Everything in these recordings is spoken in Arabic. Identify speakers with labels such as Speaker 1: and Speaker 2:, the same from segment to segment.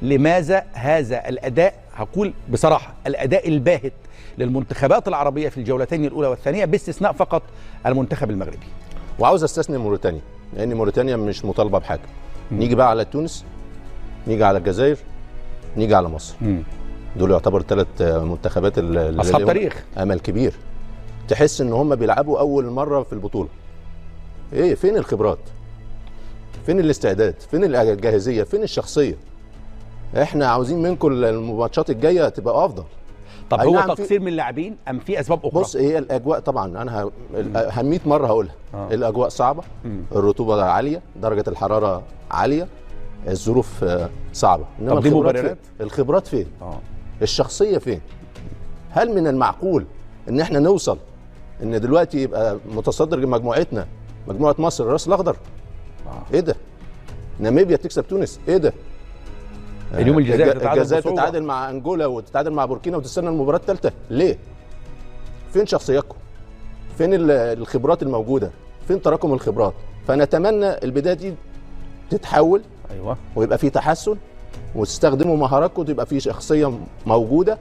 Speaker 1: لماذا هذا الاداء، هقول بصراحه الاداء الباهت للمنتخبات العربيه في الجولتين الاولى والثانيه باستثناء فقط المنتخب المغربي؟
Speaker 2: وعاوز استثني موريتانيا لان موريتانيا مش مطالبه بحاجه. نيجي بقى على تونس، نيجي على الجزائر، نيجي على مصر. دول يعتبر 3 منتخبات اللي
Speaker 1: اصحاب تاريخ،
Speaker 2: امل كبير. تحس ان هم بيلعبوا اول مره في البطوله. ايه فين الخبرات؟ فين الاستعداد؟ فين الجاهزيه؟ فين الشخصيه؟ احنا عاوزين منكم الماتشات الجايه تبقى افضل.
Speaker 1: طب هو نعم تقصير من اللاعبين ام في اسباب اخرى؟
Speaker 2: بص، هي الاجواء طبعا انا 100 مره هقولها. الاجواء صعبه، الرطوبه عاليه، درجه الحراره عاليه، الظروف صعبه.
Speaker 1: انما طب
Speaker 2: الخبرات فين؟ الشخصيه فين؟ هل من المعقول ان احنا نوصل ان دلوقتي يبقى متصدر مجموعتنا مجموعه مصر الراس الاخضر؟ ايه ده؟ ناميبيا تكسب تونس؟ ايه ده؟
Speaker 1: اليوم
Speaker 2: الجزائر تتعادل مع انجولا وتتعادل مع بوركينا وتستنى المباراه الثالثه ليه؟ فين شخصياتكم؟ فين الخبرات الموجوده؟ فين تراكم الخبرات؟ فنتمنى البدايه دي تتحول،
Speaker 1: ايوه،
Speaker 2: ويبقى في تحسن وتستخدموا مهاراتكم وتبقى في شخصيه موجوده،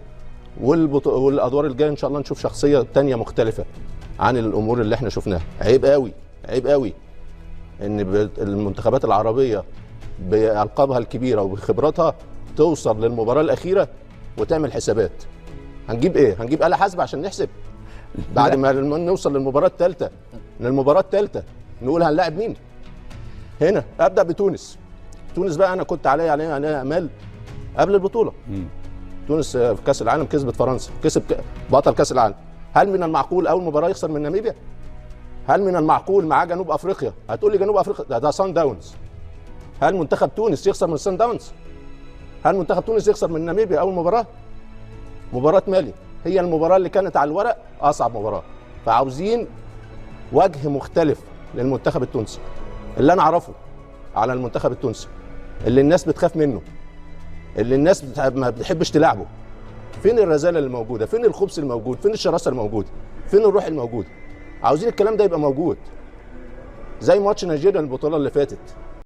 Speaker 2: والادوار الجايه ان شاء الله نشوف شخصيه ثانيه مختلفه عن الامور اللي احنا شفناها. عيب قوي عيب قوي ان المنتخبات العربيه بألقابها الكبيرة وبخبراتها توصل للمباراة الأخيرة وتعمل حسابات. هنجيب إيه؟ هنجيب آلة حاسبة عشان نحسب؟ بعد ما نوصل للمباراة الثالثة نقول هنلاعب مين؟ هنا أبدأ بتونس. تونس بقى أنا كنت عليها أمال قبل البطولة. تونس في كأس العالم كسبت فرنسا، كسب بطل كأس العالم. هل من المعقول أول مباراة يخسر من ناميبيا؟ هل من المعقول معاه جنوب أفريقيا؟ هتقول لي جنوب أفريقيا ده سان داونز. هل منتخب تونس يخسر من سان داونز؟ هل منتخب تونس يخسر من ناميبيا اول مباراه؟ مباراه مالي هي المباراه اللي كانت على الورق اصعب مباراه. فعاوزين وجه مختلف للمنتخب التونسي. اللي انا اعرفه على المنتخب التونسي اللي الناس بتخاف منه، اللي الناس ما بتحبش تلعبه. فين الرذاله اللي موجوده؟ فين الخبث الموجود؟ فين الشراسه الموجوده؟ فين الروح الموجوده؟ عاوزين الكلام ده يبقى موجود. زي ماتش نيجيريا البطوله اللي فاتت،